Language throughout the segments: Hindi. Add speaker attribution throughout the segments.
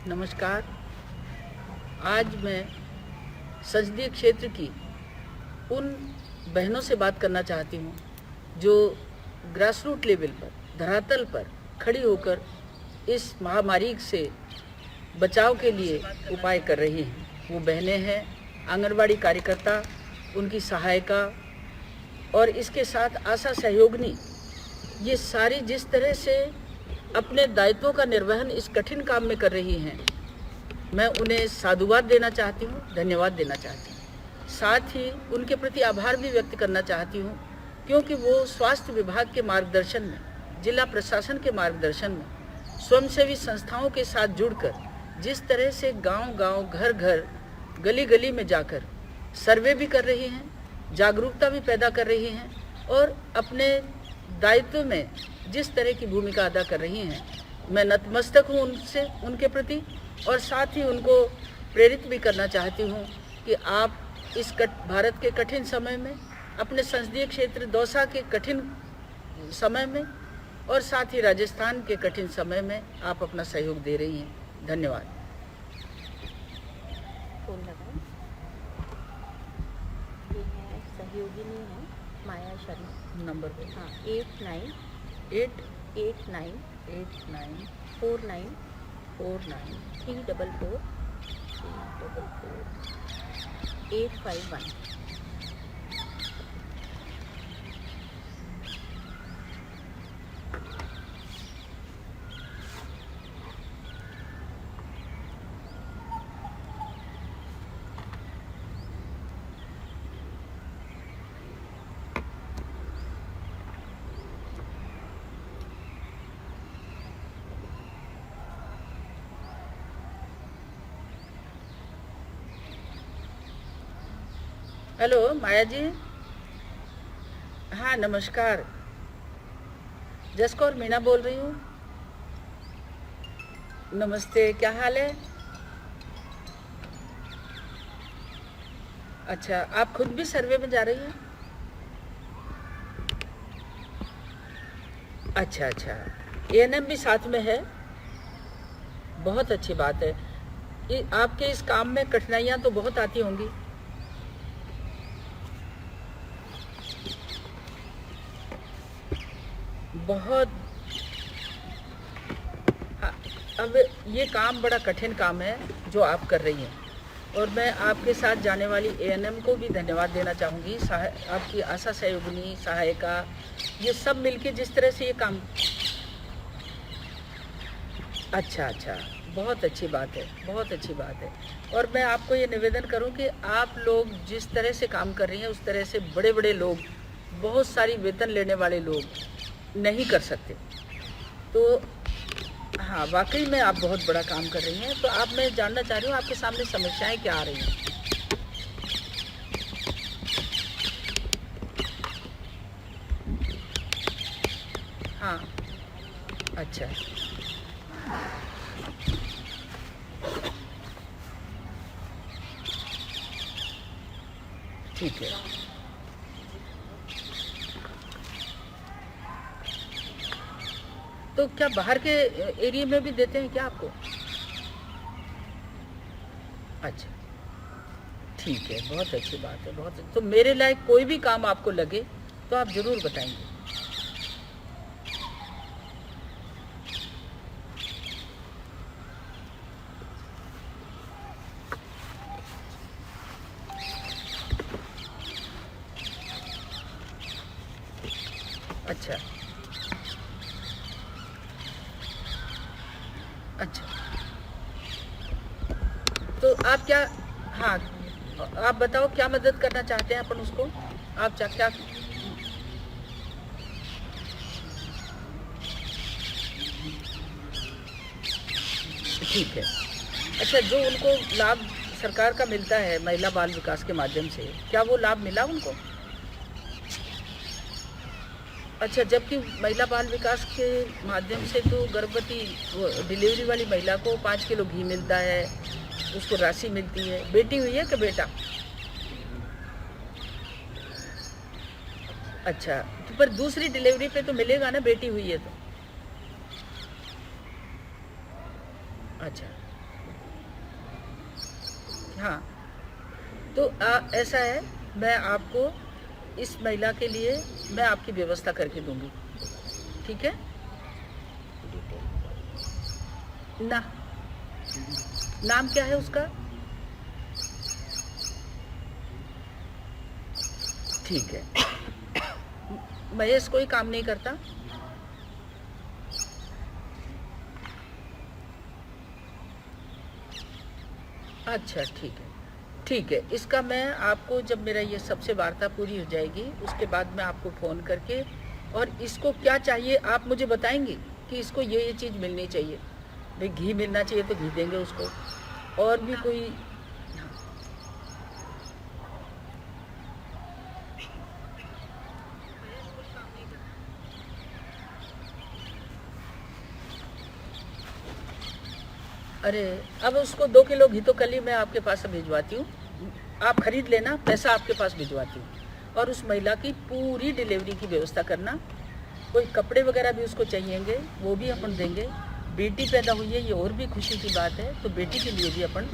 Speaker 1: नमस्कार। आज मैं संसदीय क्षेत्र की उन बहनों से बात करना चाहती हूँ जो ग्रास रूट लेवल पर, धरातल पर खड़ी होकर इस महामारी से बचाव के लिए उपाय कर रही हैं। वो बहनें हैं आंगनबाड़ी कार्यकर्ता, उनकी सहायिका और इसके साथ आशा सहयोगिनी। ये सारी जिस तरह से अपने दायित्वों का निर्वहन इस कठिन काम में कर रही हैं, मैं उन्हें साधुवाद देना चाहती हूँ, धन्यवाद देना चाहती हूँ। साथ ही उनके प्रति आभार भी व्यक्त करना चाहती हूँ, क्योंकि वो स्वास्थ्य विभाग के मार्गदर्शन में, जिला प्रशासन के मार्गदर्शन में, स्वयंसेवी संस्थाओं के साथ जुड़कर जिस तरह से गांव-गांव, घर-घर, गली-गली में जाकर सर्वे भी कर रही हैं, जागरूकता भी पैदा कर रही हैं और अपने दायित्व में जिस तरह की भूमिका अदा कर रही हैं, मैं नतमस्तक हूँ उनसे, उनके प्रति। और साथ ही उनको प्रेरित भी करना चाहती हूँ कि आप इस भारत के कठिन समय में, अपने संसदीय क्षेत्र दौसा के कठिन समय में और साथ ही राजस्थान के कठिन समय में आप अपना सहयोग दे रही हैं। धन्यवाद।
Speaker 2: फोन लगाएं। ये है सहयोगिनी है माया शर्मा।
Speaker 1: नंबर पे
Speaker 2: हाँ 89 49 344 851।
Speaker 1: हेलो माया जी। हाँ नमस्कार, जसकौर मीना बोल रही हूँ। नमस्ते, क्या हाल है? अच्छा, आप खुद भी सर्वे में जा रही हैं? अच्छा अच्छा, एएनएम भी साथ में है, बहुत अच्छी बात है। आपके इस काम में कठिनाइयाँ तो बहुत आती होंगी। बहुत। अब ये काम बड़ा कठिन काम है जो आप कर रही हैं, और मैं आपके साथ जाने वाली एएनएम को भी धन्यवाद देना चाहूँगी। आपकी आशा सहयोगिनी, सहायिका, ये सब मिलके जिस तरह से ये काम। अच्छा अच्छा, बहुत अच्छी बात है, बहुत अच्छी बात है। और मैं आपको ये निवेदन करूं कि आप लोग जिस तरह से काम कर रही हैं, उस तरह से बड़े बड़े लोग, बहुत सारी वेतन लेने वाले लोग नहीं कर सकते। तो हाँ, वाकई में आप बहुत बड़ा काम कर रही हैं। तो आप, मैं जानना चाह रही हूँ आपके सामने समस्याएं क्या आ रही हैं? हाँ, अच्छा, ठीक है। तो क्या बाहर के एरिया में भी देते हैं क्या आपको? अच्छा, ठीक है, बहुत अच्छी बात है, बहुत। तो मेरे लायक कोई भी काम आपको लगे तो आप ज़रूर बताएंगे। अच्छा अच्छा, तो आप क्या, हाँ, आप बताओ क्या मदद करना चाहते हैं अपन उसको, आप क्या? ठीक है। अच्छा, जो उनको लाभ सरकार का मिलता है महिला बाल विकास के माध्यम से, क्या वो लाभ मिला उनको? अच्छा, जबकि महिला बाल विकास के माध्यम से तो गर्भवती डिलीवरी वाली महिला को 5 किलो घी मिलता है, उसको राशि मिलती है। बेटी हुई है कि बेटा? अच्छा, तो पर दूसरी डिलीवरी पे तो मिलेगा ना, बेटी हुई है तो? अच्छा, हाँ, तो ऐसा है, मैं आपको इस महिला के लिए मैं आपकी व्यवस्था करके दूंगी, ठीक है ना? नाम क्या है उसका? ठीक है। महेश कोई काम नहीं करता? अच्छा, ठीक है, ठीक है। इसका मैं आपको, जब मेरा ये सबसे वार्ता पूरी हो जाएगी उसके बाद मैं आपको फ़ोन करके, और इसको क्या चाहिए आप मुझे बताएंगे कि इसको ये चीज़ मिलनी चाहिए। भाई घी मिलना चाहिए तो घी देंगे उसको, और भी कोई। अरे, अब उसको 2 किलो घी तो कल ही मैं आपके पास से भिजवाती हूँ, आप खरीद लेना, पैसा आपके पास भिजवाती हूँ। और उस महिला की पूरी डिलीवरी की व्यवस्था करना। कोई कपड़े वगैरह भी उसको चाहिएंगे, वो भी अपन देंगे। बेटी पैदा हुई है, ये और भी खुशी की बात है, तो बेटी के लिए भी अपन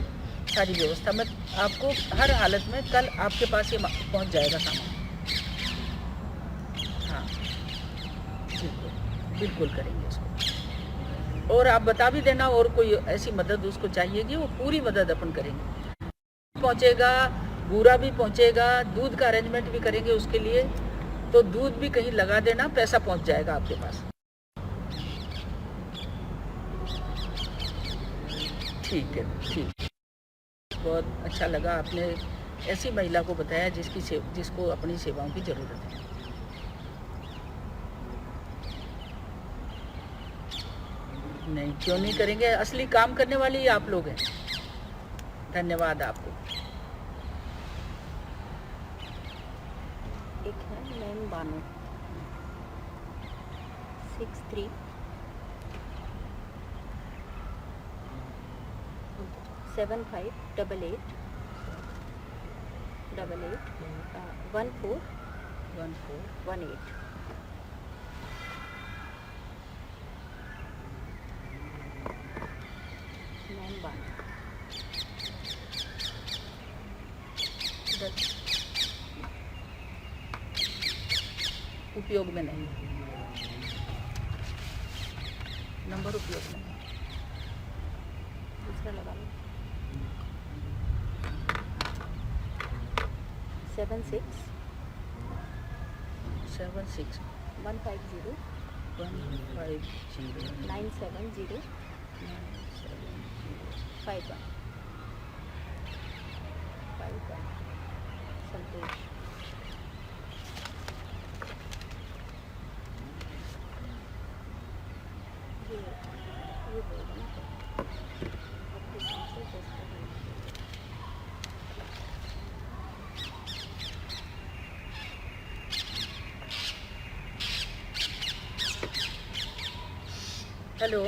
Speaker 1: सारी व्यवस्था, मैं आपको हर हालत में कल आपके पास ये पहुँच जाएगा सामान। हाँ, बिल्कुल बिल्कुल करेंगे उसको। और आप बता भी देना, और कोई ऐसी मदद उसको चाहिएगी, वो पूरी मदद अपन करेंगे। पहुँचेगा, बूरा भी पहुँचेगा, दूध का अरेंजमेंट भी करेंगे उसके लिए, तो दूध भी कहीं लगा देना, पैसा पहुँच जाएगा आपके पास। ठीक है, ठीक। बहुत अच्छा लगा, आपने ऐसी महिला को बताया जिसको अपनी सेवाओं की ज़रूरत है। नहीं, क्यों नहीं करेंगे, असली काम करने वाले ही आप लोग हैं। धन्यवाद आपको।
Speaker 2: एक है मैम बानो 63 7588 88 1418 मैम बानो।
Speaker 1: उपयोग में नहीं, नंबर उपयोग में नहीं।
Speaker 2: दूसरा लगा लो 76
Speaker 1: 76
Speaker 2: 150
Speaker 1: 150
Speaker 2: 970 51 संतोष। ये बोल रहा ना आपके साथ से टेस्ट करना।
Speaker 1: Hello,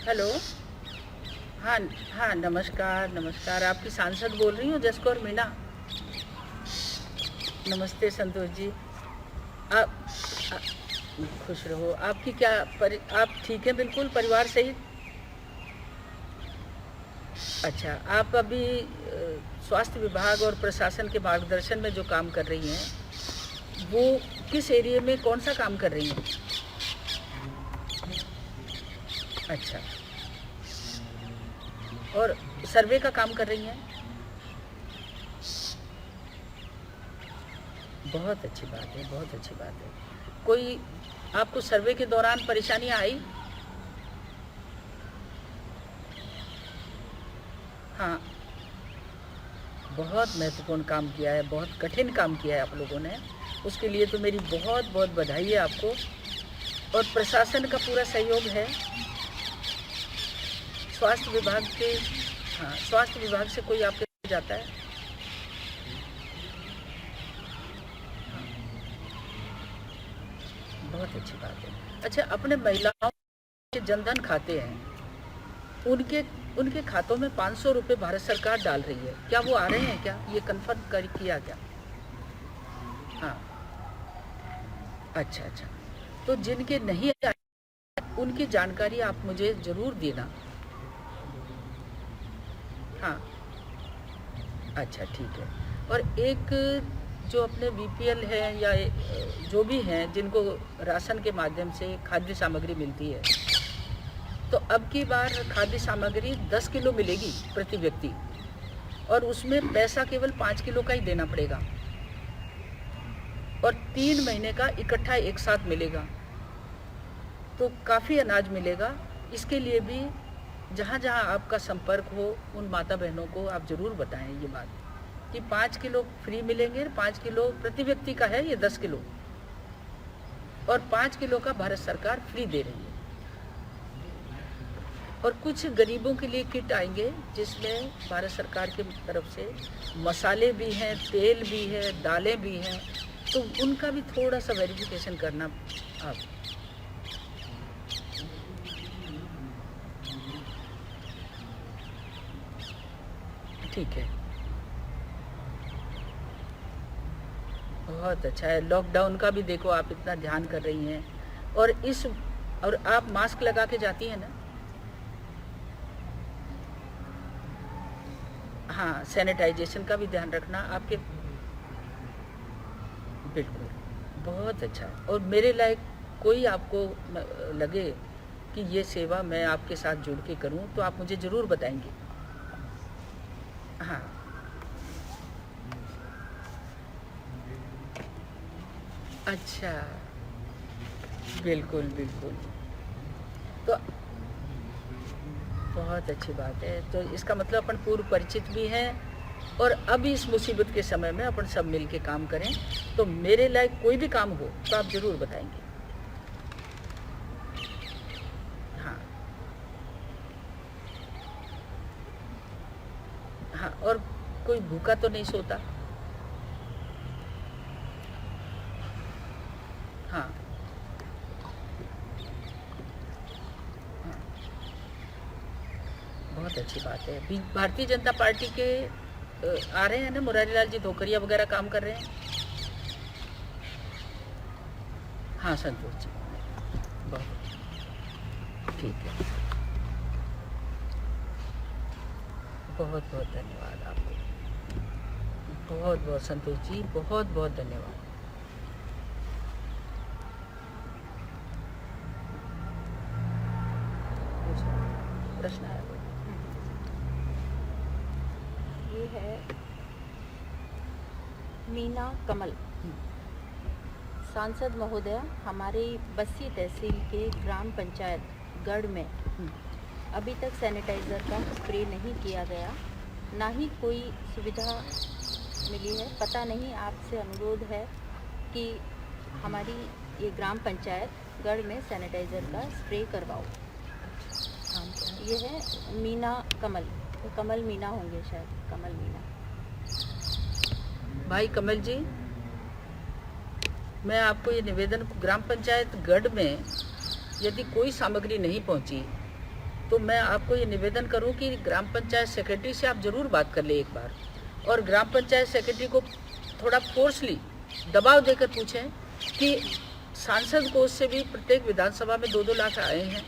Speaker 1: hello. हाँ हाँ, नमस्कार नमस्कार, आपकी सांसद बोल रही हूँ, जसकौर मीणा। नमस्ते संतोष जी। आप खुश रहो। आपकी क्या आप ठीक हैं बिल्कुल, परिवार सहित? अच्छा, आप अभी स्वास्थ्य विभाग और प्रशासन के मार्गदर्शन में जो काम कर रही हैं, वो किस एरिया में कौन सा काम कर रही हैं? अच्छा, और सर्वे का काम कर रही हैं? बहुत अच्छी बात है, बहुत अच्छी बात है। कोई आपको सर्वे के दौरान परेशानियां आई? हाँ, बहुत महत्वपूर्ण काम किया है, बहुत कठिन काम किया है आप लोगों ने, उसके लिए तो मेरी बहुत बहुत बधाई है आपको। और प्रशासन का पूरा सहयोग है। स्वास्थ्य विभाग के, हाँ, स्वास्थ्य विभाग से कोई आपके जाता है? हाँ, बहुत अच्छी बात है। अच्छा, अपने महिलाओं के जनधन खाते हैं, उनके उनके खातों में 500 रुपये भारत सरकार डाल रही है, क्या वो आ रहे हैं? क्या ये कंफर्म किया क्या? हाँ, अच्छा अच्छा। तो जिनके नहीं आए उनकी जानकारी आप मुझे ज़रूर देना। हाँ, अच्छा, ठीक है। और एक जो अपने बीपीएल है या जो भी हैं जिनको राशन के माध्यम से खाद्य सामग्री मिलती है, तो अब की बार खाद्य सामग्री 10 किलो मिलेगी प्रति व्यक्ति और उसमें पैसा केवल 5 किलो का ही देना पड़ेगा और 3 महीने का इकट्ठा एक साथ मिलेगा। तो काफ़ी अनाज मिलेगा। इसके लिए भी जहाँ जहाँ आपका संपर्क हो उन माता बहनों को आप ज़रूर बताएं ये बात कि 5 किलो फ्री मिलेंगे। 5 किलो प्रति व्यक्ति का है, ये 10 किलो और 5 किलो का भारत सरकार फ्री दे रही है। और कुछ गरीबों के लिए किट आएंगे जिसमें भारत सरकार की तरफ से मसाले भी हैं, तेल भी है, दालें भी हैं, तो उनका भी थोड़ा सा वेरिफिकेशन करना आप। ठीक है, बहुत अच्छा है। लॉकडाउन का भी देखो आप इतना ध्यान कर रही हैं और आप मास्क लगा के जाती हैं ना? हाँ, सैनिटाइजेशन का भी ध्यान रखना आपके। बिल्कुल, बहुत अच्छा। और मेरे लायक कोई आपको लगे कि ये सेवा मैं आपके साथ जुड़ के करूं तो आप मुझे ज़रूर बताएंगे। हाँ, अच्छा, बिल्कुल बिल्कुल। तो बहुत अच्छी बात है। तो इसका मतलब अपन पूर्व परिचित भी हैं और अब इस मुसीबत के समय में अपन सब मिल के काम करें। तो मेरे लायक कोई भी काम हो तो आप ज़रूर बताएंगे। हाँ हाँ, और कोई भूखा तो नहीं सोता। हाँ हाँ, बहुत अच्छी बात है। भारतीय जनता पार्टी के आ रहे हैं ना, मुरारी लाल जी धोकरिया वगैरह काम कर रहे हैं। हाँ, संतोष जी, बहुत ठीक है। बहुत बहुत धन्यवाद आपको, बहुत बहुत संतोष जी, बहुत बहुत धन्यवाद। प्रश्न है
Speaker 2: ये है मीना कमल। सांसद महोदय, हमारी बस्सी तहसील के ग्राम पंचायत गढ़ में अभी तक सैनिटाइज़र का स्प्रे नहीं किया गया, ना ही कोई सुविधा मिली है। पता नहीं, आपसे अनुरोध है कि हमारी ये ग्राम पंचायत गढ़ में सैनिटाइज़र का स्प्रे करवाओ। ये है मीना कमल, तो कमल मीना होंगे शायद, कमल मीना।
Speaker 1: भाई कमल जी, मैं आपको ये निवेदन, ग्राम पंचायत गढ़ में यदि कोई सामग्री नहीं पहुंची तो मैं आपको ये निवेदन करूं कि ग्राम पंचायत सेक्रेटरी से आप ज़रूर बात कर ले एक बार, और ग्राम पंचायत सेक्रेटरी को थोड़ा फोर्सली दबाव देकर पूछें कि सांसद कोष से भी प्रत्येक विधानसभा में 2-2 लाख आए हैं,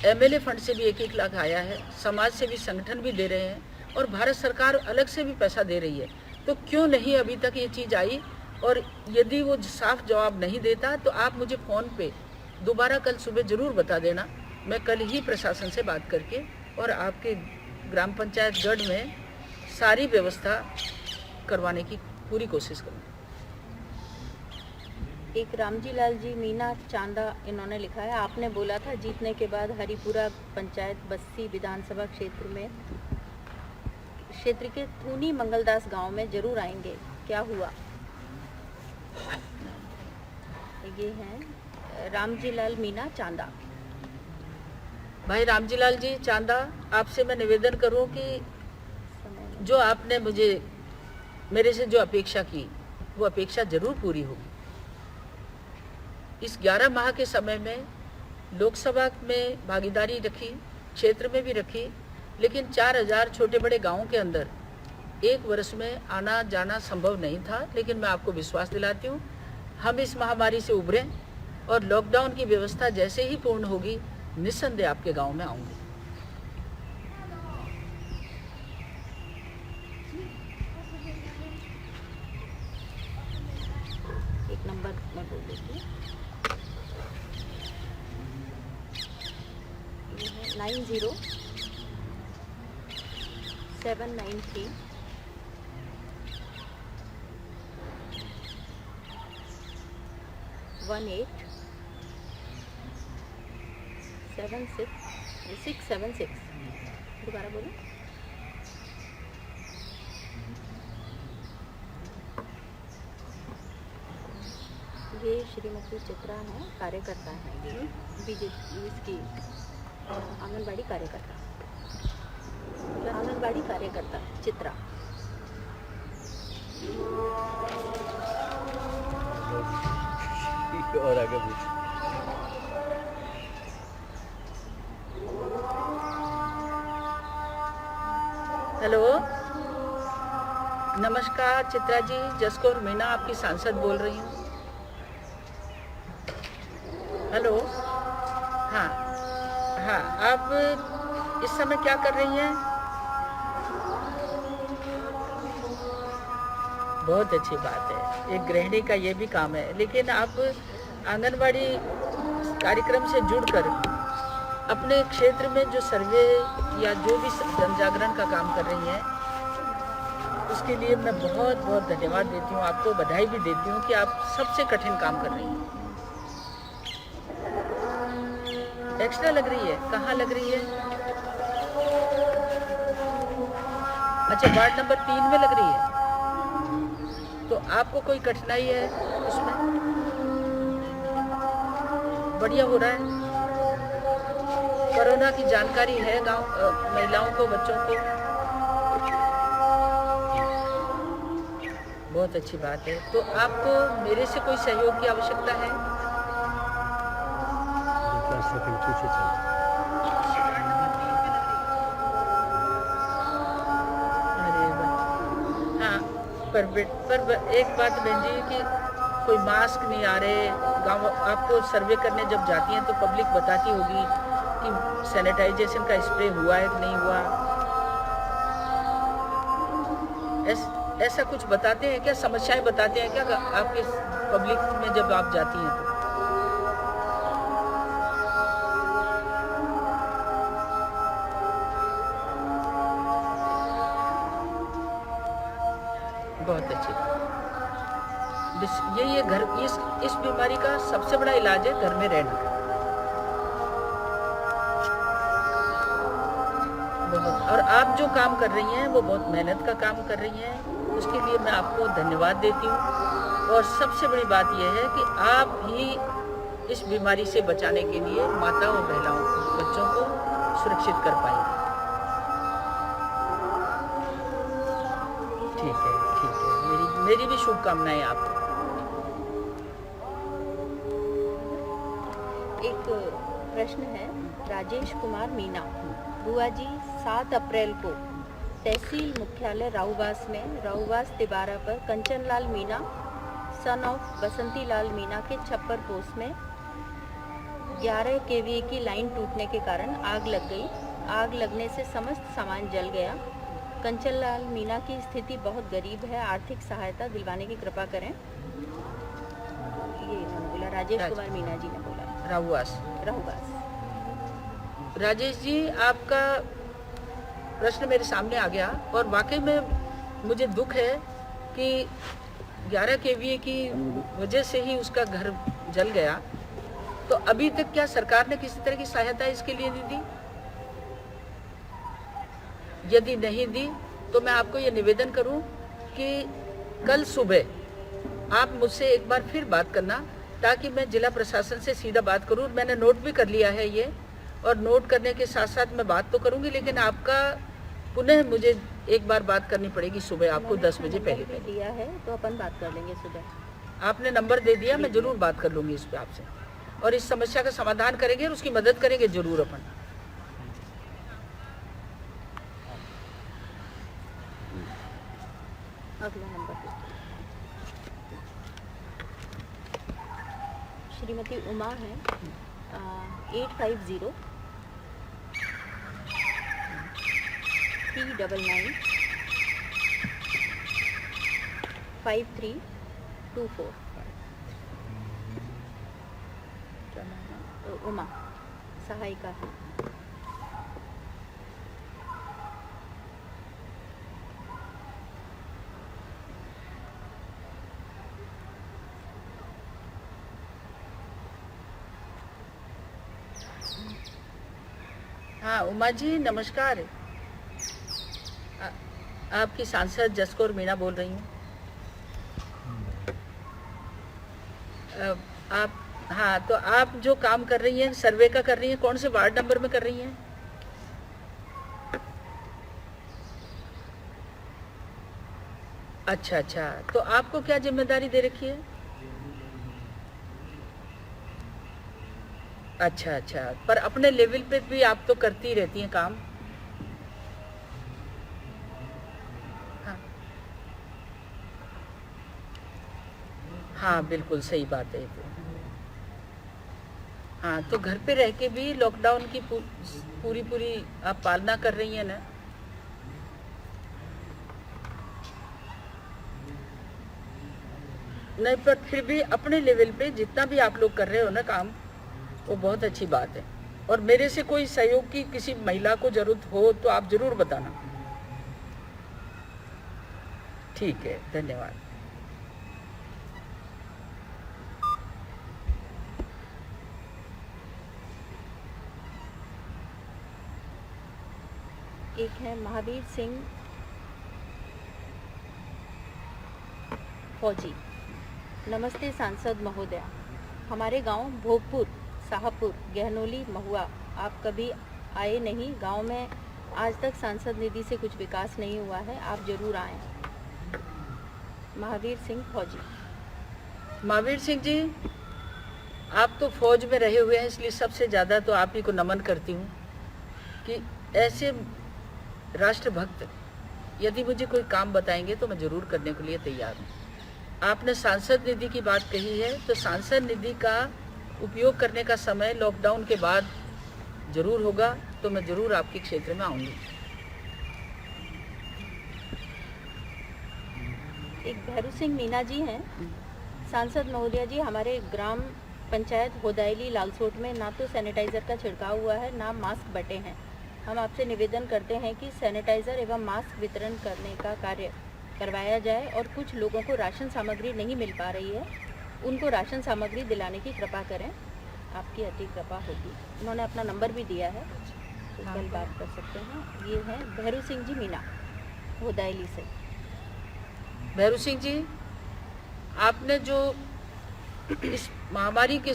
Speaker 1: एमएलए फंड से भी 1-1 लाख आया है, समाज से भी संगठन भी दे रहे हैं और भारत सरकार अलग से भी पैसा दे रही है। तो क्यों नहीं अभी तक ये चीज़ आई? और यदि वो साफ जवाब नहीं देता तो आप मुझे फ़ोन पे दोबारा कल सुबह ज़रूर बता देना। मैं कल ही प्रशासन से बात करके और आपके ग्राम पंचायत गढ़ में सारी व्यवस्था करवाने की पूरी कोशिश करूँगी।
Speaker 2: एक रामजी लाल जी मीना चांदा, इन्होंने लिखा है, आपने बोला था जीतने के बाद हरिपुरा पंचायत बस्सी विधानसभा क्षेत्र के थूनी मंगलदास गांव में जरूर आएंगे, क्या हुआ? ये हैं रामजी लाल मीना चांदा।
Speaker 1: भाई रामजी लाल जी चांदा, आपसे मैं निवेदन करूं कि जो आपने मेरे से जो अपेक्षा की वो अपेक्षा ज़रूर पूरी होगी। इस 11 माह के समय में लोकसभा में भागीदारी रखी, क्षेत्र में भी रखी, लेकिन 4000 छोटे बड़े गांवों के अंदर एक वर्ष में आना जाना संभव नहीं था। लेकिन मैं आपको विश्वास दिलाती हूँ, हम इस महामारी से उभरें और लॉकडाउन की व्यवस्था जैसे ही पूर्ण होगी निस्संदेह आपके गांव में आऊँगी।
Speaker 2: 90 793 676 दोबारा बोलो। ये श्रीमती चित्रा हैं, कार्यकर्ता हैं, ये बीजेपी इसकी आंगनबाड़ी कार्यकर्ता, आंगनबाड़ी कार्यकर्ता चित्रा।
Speaker 3: और आगे पूछ।
Speaker 1: हेलो, नमस्कार चित्रा जी, जसकौर मीना आपकी सांसद बोल रही हूँ। हेलो, हाँ हाँ, आप इस समय क्या कर रही हैं? बहुत अच्छी बात है, एक गृहिणी का ये भी काम है। लेकिन आप आंगनबाड़ी कार्यक्रम से जुड़कर अपने क्षेत्र में जो सर्वे या जो भी जन जागरण का काम कर रही हैं, उसके लिए मैं बहुत बहुत धन्यवाद देती हूँ, आपको बधाई भी देती हूँ कि आप सबसे कठिन काम कर रही हैं। एक्स्ट्रा लग रही है, कहाँ लग रही है? अच्छा, वार्ड नंबर 3 में लग रही है। तो आपको कोई कठिनाई है उसमें? बढ़िया हो रहा है। कोरोना की जानकारी है गांव महिलाओं को, बच्चों को? बहुत अच्छी बात है। तो आपको मेरे से कोई सहयोग की आवश्यकता है? हाँ, पर एक बात बहन जी कि कोई मास्क नहीं आ रहे गांव। आपको सर्वे करने जब जाती हैं तो पब्लिक बताती होगी कि सैनिटाइजेशन का स्प्रे हुआ है कि नहीं हुआ। ऐसा कुछ बताते हैं क्या? समस्याएं बताते हैं क्या आपके पब्लिक में जब आप जाती हैं तो? बहुत अच्छी बात। ये घर इस बीमारी का सबसे बड़ा इलाज है घर में रहना। बहुत, और आप जो काम कर रही हैं वो बहुत मेहनत का काम कर रही हैं, उसके लिए मैं आपको धन्यवाद देती हूँ। और सबसे बड़ी बात यह है कि आप ही इस बीमारी से बचाने के लिए माताओं और महिलाओं को, बच्चों को सुरक्षित कर पाएंगे। ठीक है, ठीक है, मेरी भी शुभकामनाएं आपको।
Speaker 2: एक प्रश्न है, राजेश कुमार मीना। बुआ जी, 7 अप्रैल को तहसील मुख्यालय राहुवास में राहुवास तिबारा पर कंचन लाल मीना सन ऑफ बसंती लाल मीना के छप्पर पोस्ट में 11 kVA की लाइन टूटने के कारण आग लग गई। आग लगने से समस्त सामान जल गया। कंचन लाल मीना की स्थिति बहुत गरीब है, आर्थिक सहायता दिलवाने की कृपा करें। ये उन्होंने बोला, राजेश कुमार मीना जी ने बोला,
Speaker 1: राहुवास। राजेश जी, आपका प्रश्न मेरे सामने आ गया और वाकई में मुझे दुख है कि 11 kVA की वजह से ही उसका घर जल गया। तो अभी तक क्या सरकार ने किसी तरह की सहायता इसके लिए नहीं दी? यदि नहीं दी तो मैं आपको ये निवेदन करूं कि कल सुबह आप मुझसे एक बार फिर बात करना, ताकि मैं जिला प्रशासन से सीधा बात करूं। मैंने नोट भी कर लिया है ये, और नोट करने के साथ साथ मैं बात तो करूंगी, लेकिन आपका पुनः मुझे एक बार बात करनी पड़ेगी सुबह आपको 10 बजे पहले।
Speaker 2: दिया है तो अपन बात कर लेंगे सुबह।
Speaker 1: आपने नंबर दे दिया, मैं जरूर बात कर लूँगी इस पर आपसे, और इस समस्या का समाधान करेंगे और उसकी मदद करेंगे जरूर अपन।
Speaker 2: अगला नंबर श्रीमती उमा है, 850 399 5324। उमा सहायिका है।
Speaker 1: हाँ उमा जी नमस्कार। आपकी सांसद जसकौर मीणा बोल रही हूँ। आप हाँ, तो आप जो काम कर रही हैं सर्वे का कर रही हैं, कौन से वार्ड नंबर में कर रही हैं? अच्छा अच्छा, तो आपको क्या जिम्मेदारी दे रखी है? अच्छा अच्छा, पर अपने लेवल पे भी आप तो करती ही रहती हैं काम। हाँ हाँ बिल्कुल सही बात है ये तो। हाँ, तो घर पे रह के भी लॉकडाउन की पूरी पूरी आप पालना कर रही हैं ना? नहीं, पर फिर भी अपने लेवल पे जितना भी आप लोग कर रहे हो ना काम, वो बहुत अच्छी बात है। और मेरे से कोई सहयोग की किसी महिला को जरूरत हो तो आप जरूर बताना। ठीक है, धन्यवाद।
Speaker 2: एक है महावीर सिंह फौजी। नमस्ते सांसद महोदया, हमारे गांव भोगपुर, साहबपुर, गहनोली, महुआ आप कभी आए नहीं। गांव में आज तक सांसद निधि से कुछ विकास नहीं हुआ है, आप जरूर आएं। महावीर सिंह फौजी।
Speaker 1: महावीर सिंह जी, आप तो फौज में रहे हुए हैं, इसलिए सबसे ज़्यादा तो आप ही को नमन करती हूँ कि ऐसे राष्ट्रभक्त यदि मुझे कोई काम बताएंगे तो मैं ज़रूर करने के लिए तैयार हूँ। आपने सांसद निधि की बात कही है, तो सांसद निधि का उपयोग करने का समय लॉकडाउन के बाद ज़रूर होगा, तो मैं ज़रूर आपके क्षेत्र में आऊँगी।
Speaker 2: एक भैरू सिंह मीना जी हैं। सांसद महोदया जी, हमारे ग्राम पंचायत होदायली लालसोट में ना तो सैनिटाइज़र का छिड़काव हुआ है, ना मास्क बटे हैं। हम आपसे निवेदन करते हैं कि सैनिटाइज़र एवं मास्क वितरण करने का कार्य करवाया जाए और कुछ लोगों को राशन सामग्री नहीं मिल पा रही है, उनको राशन सामग्री दिलाने की कृपा करें, आपकी अति कृपा होगी। उन्होंने अपना नंबर भी दिया है, तो कल बात कर सकते हैं। ये हैं भैरू सिंह जी मीना, होदायली से।
Speaker 1: भैरू सिंह जी, आपने जो इस महामारी के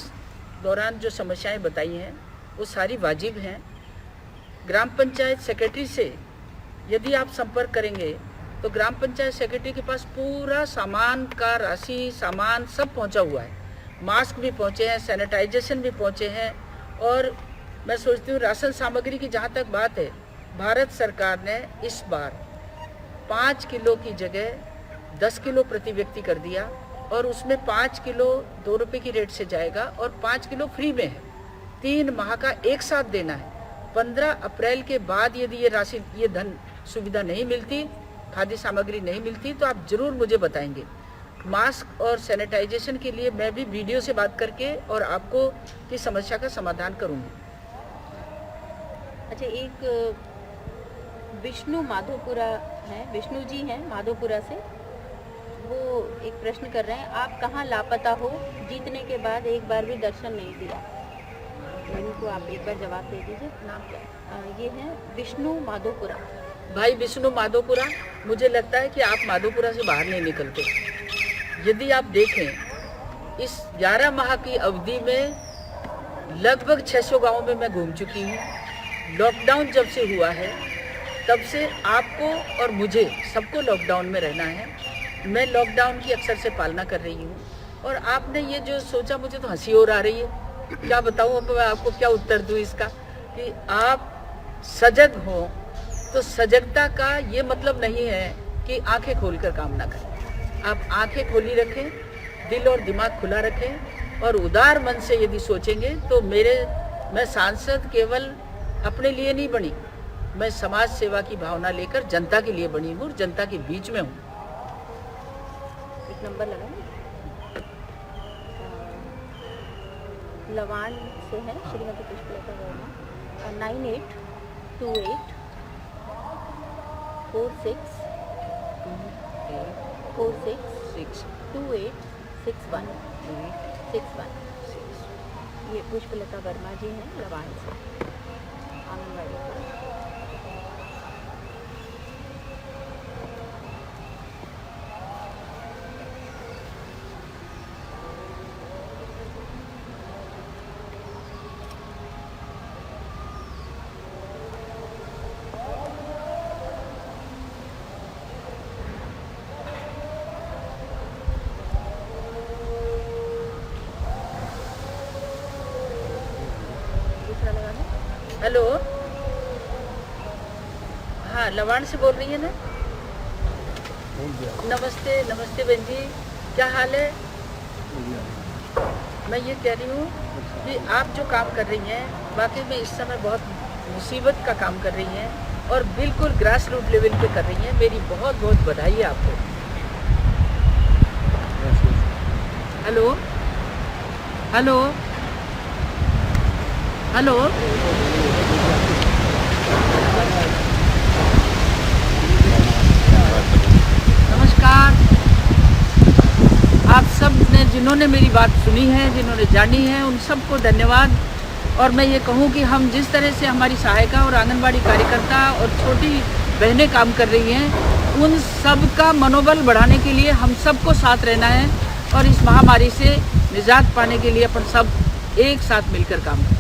Speaker 1: दौरान जो समस्याएं बताई हैं वो सारी वाजिब हैं। ग्राम पंचायत सेक्रेटरी से यदि आप संपर्क करेंगे तो ग्राम पंचायत सेक्रेटरी के पास पूरा सामान का राशि सामान सब पहुंचा हुआ है। मास्क भी पहुंचे हैं, सैनिटाइजेशन भी पहुंचे हैं। और मैं सोचती हूँ राशन सामग्री की जहाँ तक बात है, भारत सरकार ने इस बार 5 किलो की जगह 10 किलो प्रति व्यक्ति कर दिया, और उसमें 5 किलो 2 रुपये की रेट से जाएगा और 5 किलो फ्री में है। 3 माह का एक साथ देना है। 15 अप्रैल के बाद यदि ये राशि, ये धन सुविधा नहीं मिलती, खाद्य सामग्री नहीं मिलती, तो आप जरूर मुझे बताएंगे। मास्क और सैनिटाइजेशन के लिए मैं भी वीडियो से बात करके और आपको की समस्या का समाधान करूंगी।
Speaker 2: अच्छा, एक विष्णु माधोपुरा हैं, विष्णु जी हैं माधोपुरा से। वो एक प्रश्न कर रहे हैं, आप कहाँ लापता हो, जीतने के बाद एक बार भी दर्शन नहीं दिया। इनको आप एक बार जवाब दे दीजिए। नाम क्या? ये हैं विष्णु माधोपुरा।
Speaker 1: भाई विष्णु माधोपुरा, मुझे लगता है कि आप माधोपुरा से बाहर नहीं निकलते। यदि आप देखें इस 11 माह की अवधि में लगभग 600 गाँव में मैं घूम चुकी हूँ। लॉकडाउन जब से हुआ है तब से आपको और मुझे सबको लॉकडाउन में रहना है। मैं लॉकडाउन की अक्सर से पालना कर रही हूँ, और आपने ये जो सोचा, मुझे तो हंसी और आ रही है। क्या बताऊँ अब मैं आपको, क्या उत्तर दूँ इसका, कि आप सजग हो। तो सजगता का ये मतलब नहीं है कि आंखें खोलकर काम ना करें। आप आंखें खोली रखें, दिल और दिमाग खुला रखें, और उदार मन से यदि सोचेंगे तो मैं सांसद केवल अपने लिए नहीं बनी, मैं समाज सेवा की भावना लेकर जनता के लिए बनी हूँ, जनता के बीच में हूँ।
Speaker 2: एक नंबर लगा लवान से है श्रीमती पुष्पलता वर्मा, 9828 46 2861 61। ये पुष्पलता वर्मा जी हैं लवान से। आंगनबाड़ी को।
Speaker 1: दूसरा लगा दो। हेलो, हाँ लवाण से बोल रही है ना? नमस्ते नमस्ते बहन जी, क्या हाल है? मैं ये कह रही हूँ कि आप जो काम कर रही हैं वाकई में इस समय बहुत मुसीबत का काम कर रही हैं और बिल्कुल ग्रास रूट लेवल पे कर रही हैं। मेरी बहुत बहुत बधाई है आपको। हेलो हेलो हेलो, नमस्कार। आप सब ने जिन्होंने मेरी बात सुनी है, जिन्होंने जानी है, उन सबको धन्यवाद। और मैं ये कहूँ कि हम जिस तरह से हमारी सहायिका और आंगनबाड़ी कार्यकर्ता और छोटी बहनें काम कर रही हैं, उन सब का मनोबल बढ़ाने के लिए हम सबको साथ रहना है और इस महामारी से निजात पाने के लिए अपन सब एक साथ मिलकर काम करें।